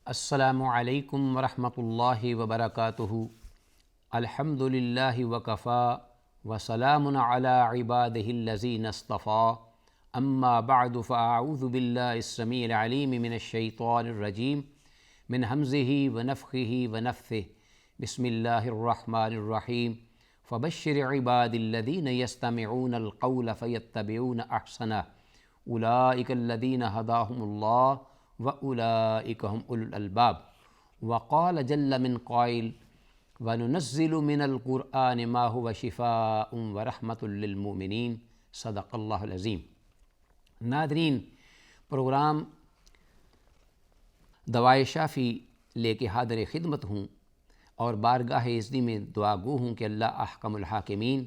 السلام علیکم ورحمۃ اللہ وبرکاتہ۔ الحمد للہ وکفیٰ وسلام علی عبادہ الذین اصطفیٰ، اما بعد فاعوذ باللہ السمیع العلیم من الشیطان الرجیم من ہمزہ ونفخہ ونفثہ، بسم اللہ الرحمن الرحیم۔ فبشر عباد الذین یستمعون القول فیتبعون احسنہ، اولئک الذین ھداھم اللہ وَأُولَئِكَ هُمْ أُولُو الْأَلْبَابِ۔ وقال جل من قائل وَنُنَزِّلُ مِنَ الْقُرْآنِ مَا هُوَ شِفَاءٌ وَرَحْمَةٌ لِّلْمُؤْمِنِينَ، صدق اللہ العظیم۔ ناظرین، پروگرام دوائے شافی لے کے حاضر خدمت ہوں اور بارگاہ عزتی میں دعا گو ہوں کہ اللہ احکم الحاکمین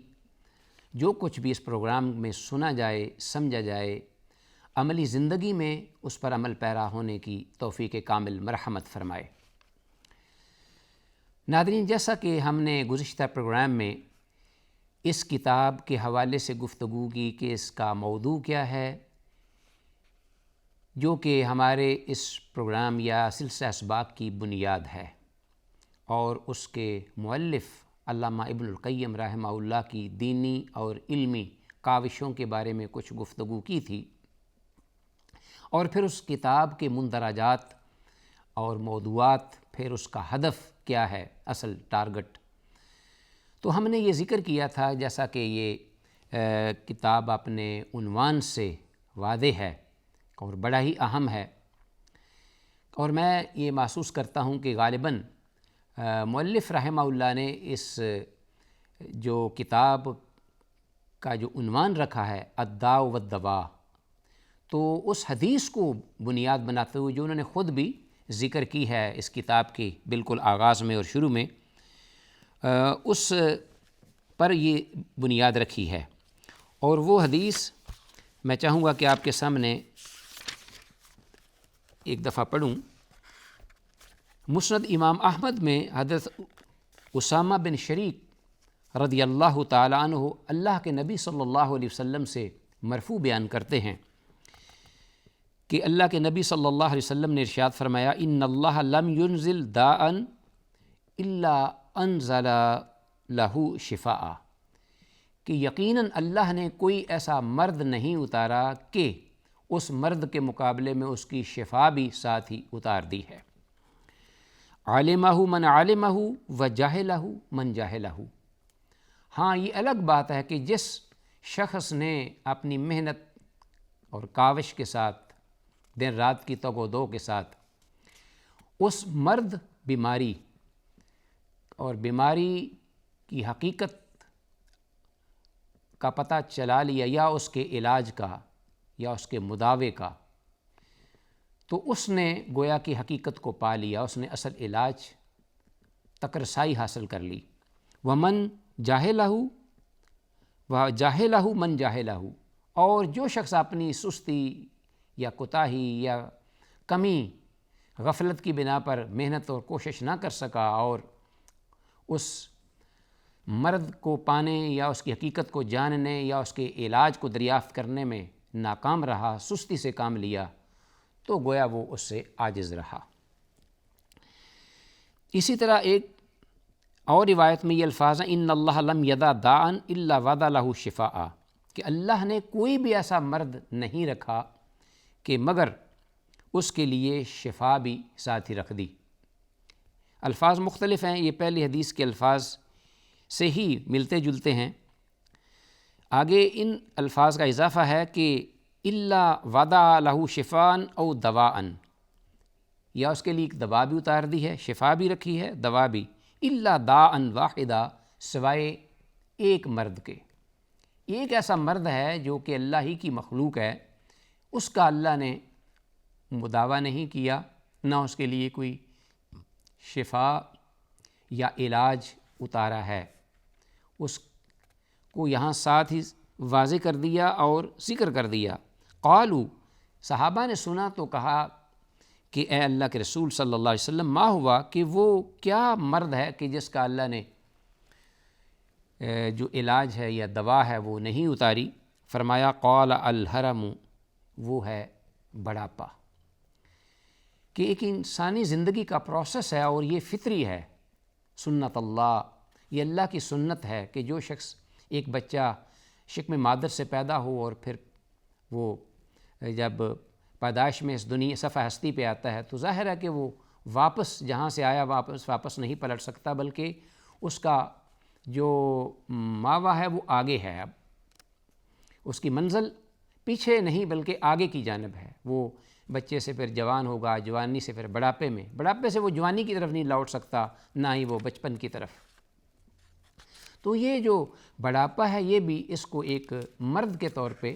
جو کچھ بھی اس پروگرام میں سنا جائے، سمجھا جائے، عملی زندگی میں اس پر عمل پیرا ہونے کی توفیق کامل مرحمت فرمائے۔ ناظرین، جیسا کہ ہم نے گزشتہ پروگرام میں اس کتاب کے حوالے سے گفتگو کی کہ اس کا موضوع کیا ہے، جو کہ ہمارے اس پروگرام یا سلسلہ اسباق کی بنیاد ہے، اور اس کے مؤلف علامہ ابن القیم رحمہ اللہ کی دینی اور علمی کاوشوں کے بارے میں کچھ گفتگو کی تھی، اور پھر اس کتاب کے مندرجات اور موضوعات، پھر اس کا ہدف کیا ہے، اصل ٹارگٹ۔ تو ہم نے یہ ذکر کیا تھا، جیسا کہ یہ کتاب اپنے عنوان سے واضح ہے اور بڑا ہی اہم ہے، اور میں یہ محسوس کرتا ہوں کہ غالباً مؤلف رحمہ اللہ نے اس جو کتاب کا جو عنوان رکھا ہے الداء والدواء، تو اس حدیث کو بنیاد بناتے ہوئے جو انہوں نے خود بھی ذکر کی ہے اس کتاب کی بالکل آغاز میں اور شروع میں، اس پر یہ بنیاد رکھی ہے۔ اور وہ حدیث میں چاہوں گا کہ آپ کے سامنے ایک دفعہ پڑھوں۔ مسند امام احمد میں حضرت اسامہ بن شریک رضی اللہ تعالی عنہ اللہ کے نبی صلی اللہ علیہ وسلم سے مرفوع بیان کرتے ہیں کہ اللہ کے نبی صلی اللہ علیہ وسلم نے ارشاد فرمایا، ان اللہ لم ينزل داء الا انزل لہ شفاء، کہ یقیناً اللہ نے کوئی ایسا مرض نہیں اتارا کہ اس مرض کے مقابلے میں اس کی شفا بھی ساتھ ہی اتار دی ہے۔ علمہ من علمہ وجہلہ من جہلہ۔ ہاں، یہ الگ بات ہے کہ جس شخص نے اپنی محنت اور کاوش کے ساتھ، دن رات کی تگ و دو کے ساتھ اس مرض بیماری اور بیماری کی حقیقت کا پتہ چلا لیا، یا اس کے علاج کا یا اس کے مداوے کا، تو اس نے گویا کی حقیقت کو پا لیا، اس نے اصل علاج تک رسائی حاصل کر لی۔ ومن جاہلہ وجاہلہ من جاہلہ، اور جو شخص اپنی سستی یا کوتاہی یا کمی، غفلت کی بنا پر محنت اور کوشش نہ کر سکا اور اس مرض کو پانے یا اس کی حقیقت کو جاننے یا اس کے علاج کو دریافت کرنے میں ناکام رہا، سستی سے کام لیا، تو گویا وہ اس سے عاجز رہا۔ اسی طرح ایک اور روایت میں یہ الفاظ ہیں، ان اللہ لم یدع داء الا وضع لہ شفاء، کہ اللہ نے کوئی بھی ایسا مرض نہیں رکھا کہ مگر اس کے لیے شفا بھی ساتھ ہی رکھ دی۔ الفاظ مختلف ہیں، یہ پہلی حدیث کے الفاظ سے ہی ملتے جلتے ہیں۔ آگے ان الفاظ کا اضافہ ہے کہ الا وضع لہ شفاء او دواء، یا اس کے لیے ایک دوا بھی اتار دی ہے، شفا بھی رکھی ہے، دوا بھی، الا داء واحدہ، سوائے ایک مرض کے۔ ایک ایسا مرض ہے جو کہ اللہ ہی کی مخلوق ہے، اس کا اللہ نے مداوع نہیں کیا، نہ اس کے لیے کوئی شفا یا علاج اتارا ہے۔ اس کو یہاں ساتھ ہی واضح کر دیا اور ذکر کر دیا۔ قالوا، صحابہ نے سنا تو کہا کہ اے اللہ کے رسول صلی اللہ علیہ وسلم، ما ہوا، کہ وہ کیا مرض ہے کہ جس کا اللہ نے جو علاج ہے یا دوا ہے وہ نہیں اتاری؟ فرمایا قال الحرم، وہ ہے بڑھاپا، کہ ایک انسانی زندگی کا پروسیس ہے اور یہ فطری ہے، سنت اللہ، یہ اللہ کی سنت ہے کہ جو شخص ایک بچہ شکم مادر سے پیدا ہو اور پھر وہ جب پیدائش میں اس دنیا صفحہ ہستی پہ آتا ہے تو ظاہر ہے کہ وہ واپس جہاں سے آیا واپس نہیں پلٹ سکتا، بلکہ اس کا جو ماوا ہے وہ آگے ہے، اب اس کی منزل پیچھے نہیں بلکہ آگے کی جانب ہے۔ وہ بچے سے پھر جوان ہوگا، جوانی سے پھر بڑھاپے سے وہ جوانی کی طرف نہیں لوٹ سکتا، نہ ہی وہ بچپن کی طرف۔ تو یہ جو بڑھاپا ہے یہ بھی اس کو ایک مرد کے طور پہ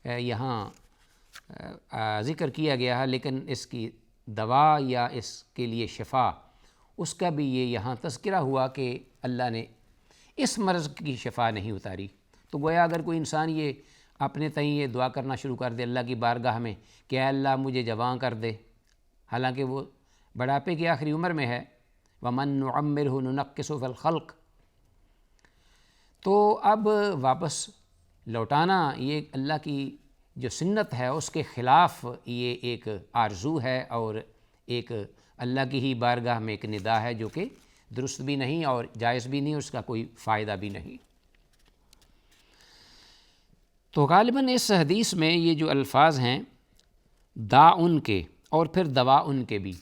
یہاں ذکر کیا گیا ہے، لیکن اس کی دوا یا اس کے لیے شفا اس کا بھی یہ یہاں تذکرہ ہوا کہ اللہ نے اس مرض کی شفا نہیں اتاری۔ تو گویا اگر کوئی انسان یہ اپنے تئیں یہ دعا کرنا شروع کر دے اللہ کی بارگاہ میں کہ اے اللہ مجھے جوان کر دے، حالانکہ وہ بڑھاپے کی آخری عمر میں ہے، وَمَن نُعَمِّرْهُ نُنَقِّصُ فِي الْخَلْقِ، تو اب واپس لوٹانا یہ اللہ کی جو سنت ہے اس کے خلاف یہ ایک آرزو ہے اور ایک اللہ کی ہی بارگاہ میں ایک ندا ہے جو کہ درست بھی نہیں اور جائز بھی نہیں، اس کا کوئی فائدہ بھی نہیں۔ تو غالباً اس حدیث میں یہ جو الفاظ ہیں دا ان کے اور پھر دوا ان کے بھی،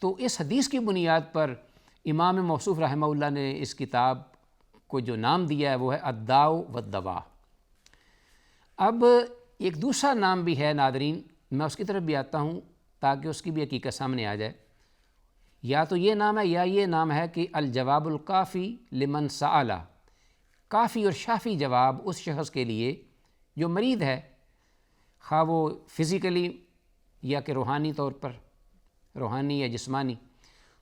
تو اس حدیث کی بنیاد پر امام موصوف رحمہ اللہ نے اس کتاب کو جو نام دیا ہے وہ ہے الداء والدواء۔ اب ایک دوسرا نام بھی ہے ناظرین، میں اس کی طرف بھی آتا ہوں تاکہ اس کی بھی حقیقت سامنے آ جائے۔ یا تو یہ نام ہے یا یہ نام ہے کہ الجواب الکافی لمن سأل، کافی اور شافی جواب اس شخص کے لیے جو مریض ہے، خواہ وہ فزیکلی یا کہ روحانی طور پر، روحانی یا جسمانی،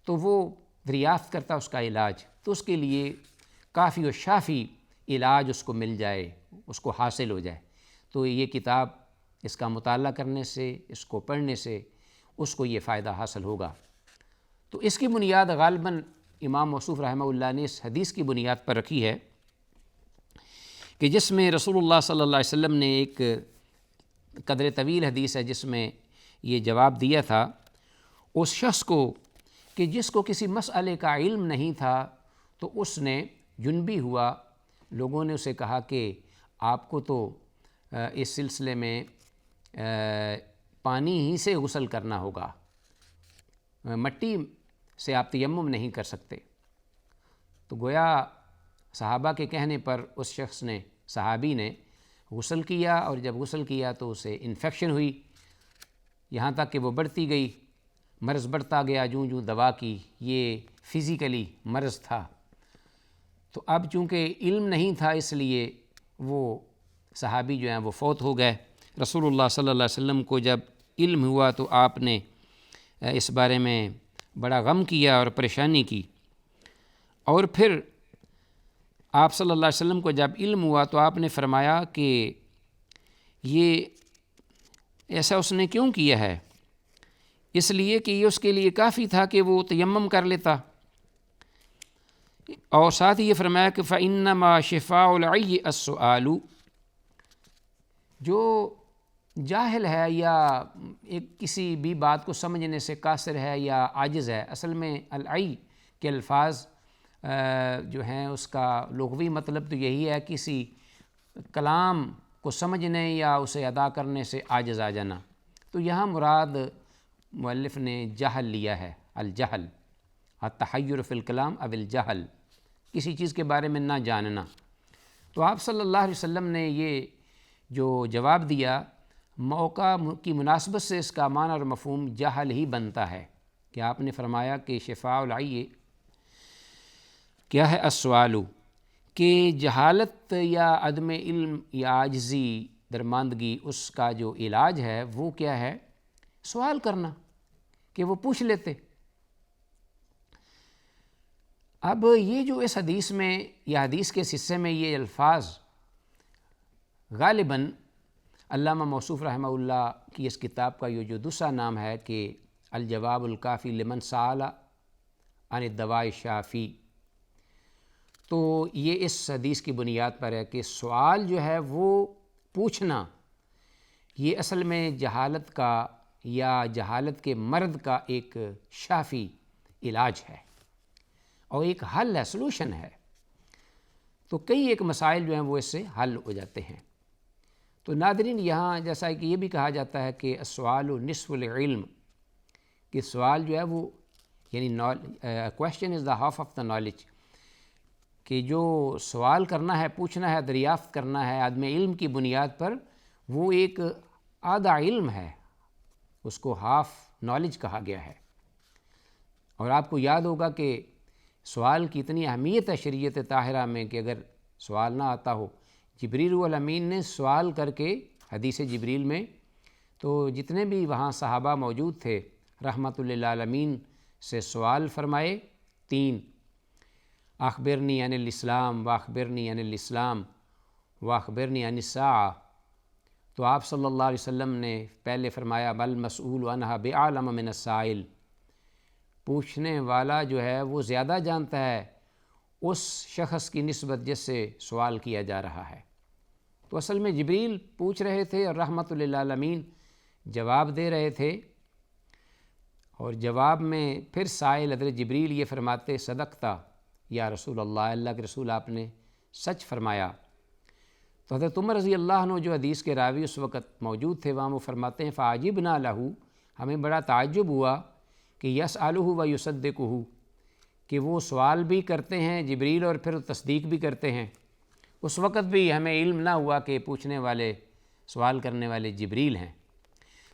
تو وہ دریافت کرتا اس کا علاج، تو اس کے لیے کافی و شافی علاج اس کو مل جائے، اس کو حاصل ہو جائے۔ تو یہ کتاب اس کا مطالعہ کرنے سے، اس کو پڑھنے سے اس کو یہ فائدہ حاصل ہوگا۔ تو اس کی بنیاد غالباً امام موصوف رحمہ اللہ نے اس حدیث کی بنیاد پر رکھی ہے کہ جس میں رسول اللہ صلی اللہ علیہ وسلم نے ایک قدر طویل حدیث ہے جس میں یہ جواب دیا تھا اس شخص کو کہ جس کو کسی مسئلے کا علم نہیں تھا، تو اس نے جنبی ہوا، لوگوں نے اسے کہا کہ آپ کو تو اس سلسلے میں پانی ہی سے غسل کرنا ہوگا، مٹی سے آپ تیمم نہیں کر سکتے۔ تو گویا صحابہ کے کہنے پر اس شخص نے، صحابی نے غسل کیا، اور جب غسل کیا تو اسے انفیکشن ہوئی، یہاں تک کہ وہ بڑھتی گئی، مرض بڑھتا گیا جوں دوا کی، یہ فزیکلی مرض تھا۔ تو اب چونکہ علم نہیں تھا اس لیے وہ صحابی جو ہیں وہ فوت ہو گئے۔ رسول اللہ صلی اللہ علیہ وسلم کو جب علم ہوا تو آپ نے اس بارے میں بڑا غم کیا اور پریشانی کی، اور پھر آپ صلی اللہ علیہ وسلم کو جب علم ہوا تو آپ نے فرمایا کہ یہ ایسا اس نے کیوں کیا ہے؟ اس لیے کہ یہ اس کے لیے کافی تھا کہ وہ تیمم کر لیتا، اور ساتھ ہی یہ فرمایا کہ فَإِنَّمَا شِفَاءُ الْعِيِّ السُّؤَالُ، جو جاہل ہے یا ایک کسی بھی بات کو سمجھنے سے قاصر ہے یا عاجز ہے، اصل میں العی کے الفاظ جو ہیں اس کا لغوی مطلب تو یہی ہے کسی کلام کو سمجھنے یا اسے ادا کرنے سے عاجز آ جانا۔ تو یہاں مراد مؤلف نے جہل لیا ہے، الجہل، التحیر فی الکلام او الجہل، کسی چیز کے بارے میں نہ جاننا۔ تو آپ صلی اللہ علیہ وسلم نے یہ جو جواب دیا، موقع کی مناسبت سے اس کا معنی اور مفہوم جہل ہی بنتا ہے، کہ آپ نے فرمایا کہ شفاء العی کیا ہے؟ السؤال، کہ جہالت یا عدم علم یا عاجزی، درماندگی، اس کا جو علاج ہے وہ کیا ہے؟ سوال کرنا، کہ وہ پوچھ لیتے۔ اب یہ جو اس حدیث میں یا حدیث کے حصے میں یہ الفاظ غالباً علامہ موصوف رحمہ اللہ کی اس کتاب کا یہ جو دوسرا نام ہے کہ الجواب الکافی لمن سأل عن الدواء الشافی، تو یہ اس حدیث کی بنیاد پر ہے کہ سوال جو ہے وہ پوچھنا، یہ اصل میں جہالت کا یا جہالت کے مرض کا ایک شافی علاج ہے اور ایک حل ہے، سلوشن ہے۔ تو کئی ایک مسائل جو ہیں وہ اس سے حل ہو جاتے ہیں۔ تو ناظرین، یہاں جیسا کہ یہ بھی کہا جاتا ہے کہ السؤال نصف العلم، کہ سوال جو ہے وہ یعنی question is the half of the knowledge, کہ جو سوال کرنا ہے، پوچھنا ہے، دریافت کرنا ہے عدم علم کی بنیاد پر، وہ ایک آدھا علم ہے، اس کو ہاف نالج کہا گیا ہے۔ اور آپ کو یاد ہوگا کہ سوال کی اتنی اہمیت ہے شریعت طاہرہ میں کہ اگر سوال نہ آتا ہو، جبریل الامین نے سوال کر کے حدیث جبریل میں، تو جتنے بھی وہاں صحابہ موجود تھے رحمۃ للعالمین سے سوال فرمائے، 3، اخبرنی عن الاسلام واخبرنی عن الاسلام واخبرنی عن الساعہ۔ تو آپ صلی اللہ علیہ وسلم نے پہلے فرمایا بل مسئول عنہا بعلم من السائل، پوچھنے والا جو ہے وہ زیادہ جانتا ہے اس شخص کی نسبت جس سے سوال کیا جا رہا ہے۔ تو اصل میں جبریل پوچھ رہے تھے اور رحمۃ للعالمین جواب دے رہے تھے، اور جواب میں پھر سائل حضرت جبریل یہ فرماتے صدقتا یا رسول اللہ، اللہ کے رسول آپ نے سچ فرمایا۔ تو حضرت عمر رضی اللہ عنہ جو حدیث کے راوی اس وقت موجود تھے وہاں، وہ فرماتے ہیں فعجبنا لہ، ہمیں بڑا تعجب ہوا کہ یسألہ و یصدقہ، کہ وہ سوال بھی کرتے ہیں جبریل اور پھر تصدیق بھی کرتے ہیں۔ اس وقت بھی ہمیں علم نہ ہوا کہ پوچھنے والے، سوال کرنے والے جبریل ہیں۔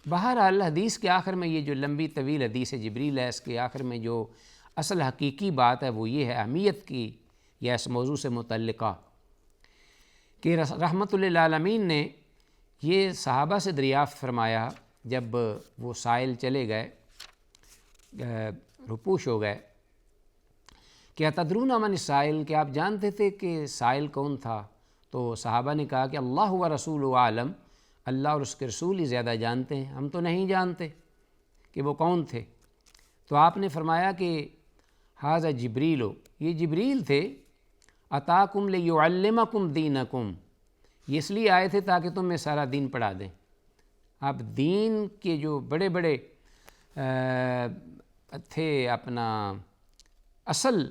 بہرحال حدیث کے آخر میں یہ جو لمبی طویل حدیث جبریل ہے، اس کے آخر میں جو اصل حقیقی بات ہے وہ یہ ہے اہمیت کی یا اس موضوع سے متعلقہ، کہ رحمۃ للعالمین نے یہ صحابہ سے دریافت فرمایا جب وہ سائل چلے گئے، رپوش ہو گئے، کہ اتدرون من السائل، کہ آپ جانتے تھے کہ سائل کون تھا؟ تو صحابہ نے کہا کہ اللہ و رسول عالم، اللہ اور اس کے رسول ہی زیادہ جانتے ہیں، ہم تو نہیں جانتے کہ وہ کون تھے۔ تو آپ نے فرمایا کہ ھذا جبریل، یہ جبریل تھے، اتاکم لیعلمکم دینکم، یہ اس لیے آئے تھے تاکہ تمہیں سارا دین پڑھا دیں۔ اب دین کے جو بڑے بڑے تھے اپنا اصل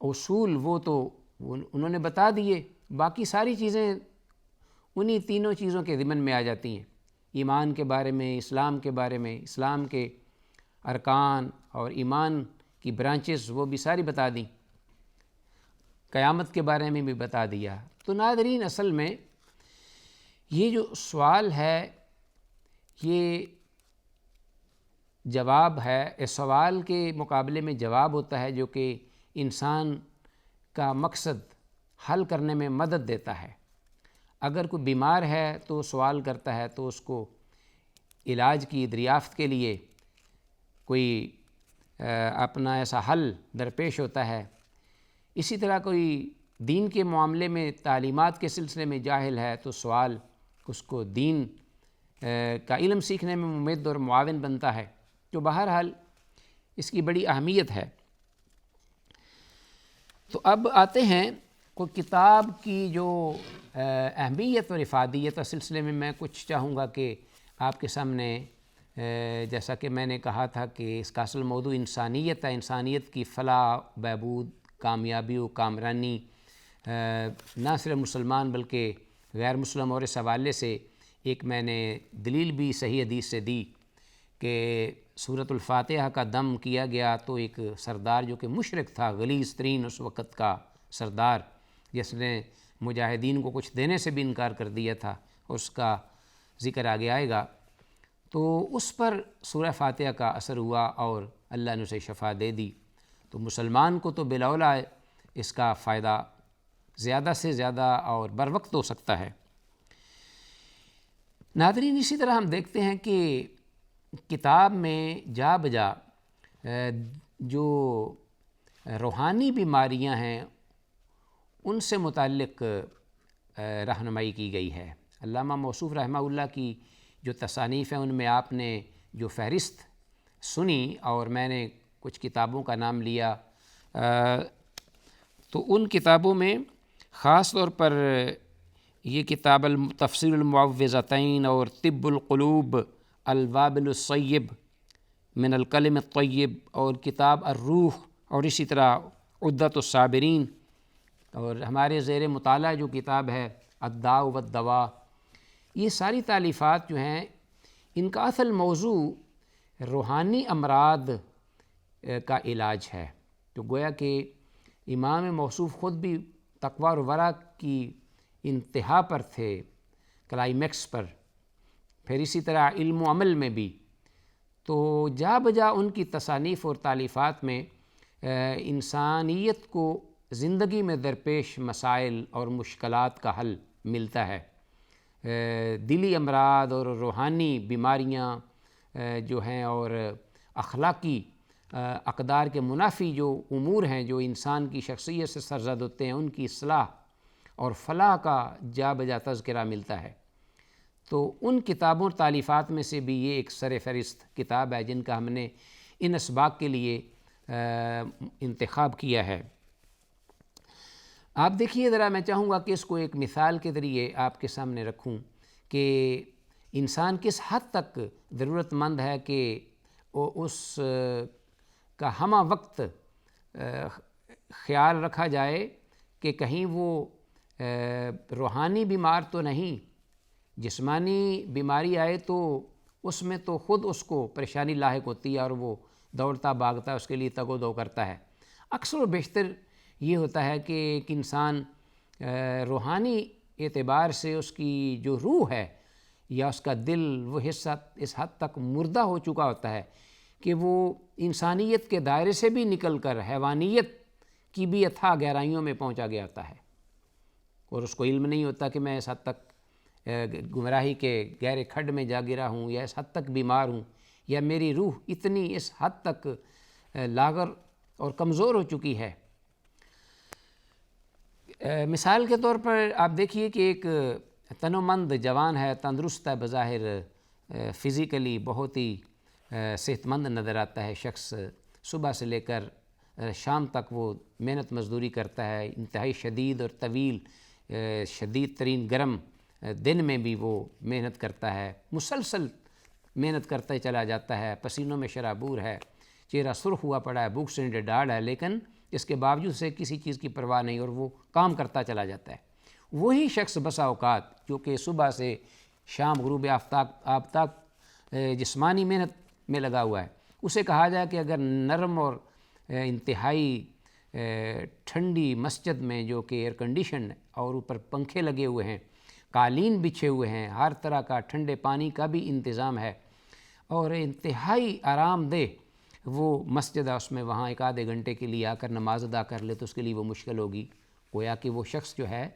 اصول، وہ تو انہوں نے بتا دیے، باقی ساری چیزیں انہی تینوں چیزوں کے ضمن میں آ جاتی ہیں، ایمان کے بارے میں، اسلام کے بارے میں، اسلام کے ارکان اور ایمان کی برانچز وہ بھی ساری بتا دیں، قیامت کے بارے میں بھی بتا دیا۔ تو ناظرین، اصل میں یہ جو سوال ہے یہ جواب ہے، اس سوال کے مقابلے میں جواب ہوتا ہے جو کہ انسان کا مقصد حل کرنے میں مدد دیتا ہے۔ اگر کوئی بیمار ہے تو سوال کرتا ہے تو اس کو علاج کی دریافت کے لیے کوئی اپنا ایسا حل درپیش ہوتا ہے۔ اسی طرح کوئی دین کے معاملے میں تعلیمات کے سلسلے میں جاہل ہے تو سوال اس کو دین کا علم سیکھنے میں ممد اور معاون بنتا ہے۔ تو بہرحال اس کی بڑی اہمیت ہے۔ تو اب آتے ہیں کوئی کتاب کی جو اہمیت اور افادیت کے سلسلے میں کچھ چاہوں گا کہ آپ کے سامنے، جیسا کہ میں نے کہا تھا کہ اس کا اصل موضوع انسانیت ہے، انسانیت کی فلاح، بہبود، کامیابی و کامرانی، نہ صرف مسلمان بلکہ غیر مسلم، اور اس حوالے سے ایک میں نے دلیل بھی صحیح حدیث سے دی کہ سورۃ الفاتحہ کا دم کیا گیا تو ایک سردار جو کہ مشرک تھا، غلیظ ترین اس وقت کا سردار، جس نے مجاہدین کو کچھ دینے سے بھی انکار کر دیا تھا، اس کا ذکر آگے آئے گا، تو اس پر سورہ فاتحہ کا اثر ہوا اور اللہ نے اسے شفا دے دی۔ تو مسلمان کو تو بلاولا اس کا فائدہ زیادہ سے زیادہ اور بر وقت ہو سکتا ہے۔ ناظرین، اسی طرح ہم دیکھتے ہیں کہ کتاب میں جا بجا جو روحانی بیماریاں ہیں ان سے متعلق رہنمائی کی گئی ہے۔ علامہ موصوف رحمہ اللہ کی جو تصانیف ہیں ان میں آپ نے جو فہرست سنی اور میں نے کچھ کتابوں کا نام لیا، تو ان کتابوں میں خاص طور پر یہ کتاب تفسیر المعوذتین اور طب القلوب الوابل الصیب من الکلم الطیب، اور کتاب الروح، اور اسی طرح عدۃ الصابرین، اور ہمارے زیر مطالعہ جو کتاب ہے الداء والدواء، یہ ساری تالیفات جو ہیں ان کا اصل موضوع روحانی امراض کا علاج ہے۔ تو گویا کہ امام موصوف خود بھی تقویٰ اور ورع کی انتہا پر تھے، کلائمیکس پر، پھر اسی طرح علم و عمل میں بھی۔ تو جا بجا ان کی تصانیف اور تالیفات میں انسانیت کو زندگی میں درپیش مسائل اور مشکلات کا حل ملتا ہے۔ دلی امراض اور روحانی بیماریاں جو ہیں اور اخلاقی اقدار کے منافی جو امور ہیں جو انسان کی شخصیت سے سرزد ہوتے ہیں، ان کی اصلاح اور فلاح کا جا بجا تذکرہ ملتا ہے۔ تو ان کتابوں اور تالیفات میں سے بھی یہ ایک سر فہرست کتاب ہے جن کا ہم نے ان اسباق کے لیے انتخاب کیا ہے۔ آپ دیکھیے ذرا، میں چاہوں گا کہ اس کو ایک مثال کے ذریعے آپ کے سامنے رکھوں کہ انسان کس حد تک ضرورت مند ہے کہ اس کا ہمہ وقت خیال رکھا جائے کہ کہیں وہ روحانی بیمار تو نہیں، جسمانی بیماری آئے تو اس میں تو خود اس کو پریشانی لاحق ہوتی ہے اور وہ دوڑتا بھاگتا ہے، اس کے لیے تگ و دو کرتا ہے۔ اکثر و بیشتر یہ ہوتا ہے کہ ایک انسان روحانی اعتبار سے اس کی جو روح ہے یا اس کا دل، وہ حصہ اس حد تک مردہ ہو چکا ہوتا ہے کہ وہ انسانیت کے دائرے سے بھی نکل کر حیوانیت کی بھی اتھاہ گہرائیوں میں پہنچا گیا ہوتا ہے، اور اس کو علم نہیں ہوتا کہ میں اس حد تک گمراہی کے گہرے کھڈ میں جا گرا ہوں، یا اس حد تک بیمار ہوں، یا میری روح اتنی اس حد تک لاغر اور کمزور ہو چکی ہے۔ مثال کے طور پر آپ دیکھیے کہ ایک تنومند جوان ہے، تندرست ہے، بظاہر فزیکلی بہت ہی صحت مند نظر آتا ہے شخص، صبح سے لے کر شام تک وہ محنت مزدوری کرتا ہے، انتہائی شدید اور طویل شدید ترین گرم دن میں بھی وہ محنت کرتا ہے، مسلسل محنت کرتا چلا جاتا ہے، پسینوں میں شرابور ہے، چہرہ سرخ ہوا پڑا ہے، بھوک سے ڈاڑھ ہے، لیکن اس کے باوجود سے کسی چیز کی پرواہ نہیں اور وہ کام کرتا چلا جاتا ہے۔ وہی شخص بسا اوقات جو کہ صبح سے شام غروب آفتاب تک جسمانی محنت میں لگا ہوا ہے، اسے کہا جائے کہ اگر نرم اور انتہائی ٹھنڈی مسجد میں جو کہ ایئر کنڈیشن اور اوپر پنکھے لگے ہوئے ہیں، قالین بچھے ہوئے ہیں، ہر طرح کا ٹھنڈے پانی کا بھی انتظام ہے اور انتہائی آرام دہ وہ مسجد ہے، اس میں وہاں ایک آدھے گھنٹے کے لیے آ کر نماز ادا کر لے تو اس کے لیے وہ مشکل ہوگی۔ گویا کہ وہ شخص جو ہے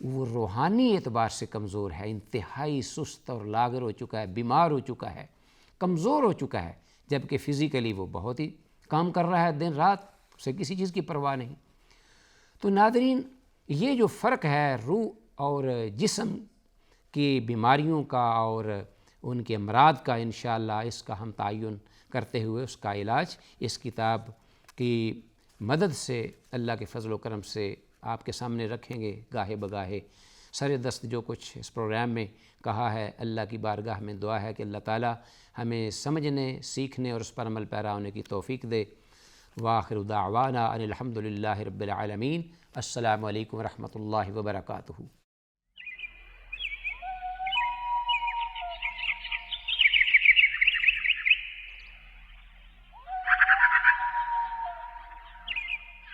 وہ روحانی اعتبار سے کمزور ہے، انتہائی سست اور لاغر ہو چکا ہے، بیمار ہو چکا ہے، کمزور ہو چکا ہے، جبکہ فزیکلی وہ بہت ہی کام کر رہا ہے دن رات، اسے کسی چیز کی پرواہ نہیں۔ تو ناظرین، یہ جو فرق ہے روح اور جسم کی بیماریوں کا اور ان کے امراض کا، انشاءاللہ اس کا ہم تعین کرتے ہوئے اس کا علاج اس کتاب کی مدد سے اللہ کے فضل و کرم سے آپ کے سامنے رکھیں گے گاہے بگاہے۔ سر دست جو کچھ اس پروگرام میں کہا ہے، اللہ کی بارگاہ میں دعا ہے کہ اللہ تعالی ہمیں سمجھنے، سیکھنے اور اس پر عمل پیرا ہونے کی توفیق دے۔ وآخر دعوانا ان الحمد للہ رب العالمین۔ السلام علیکم ورحمۃ اللہ وبرکاتہ۔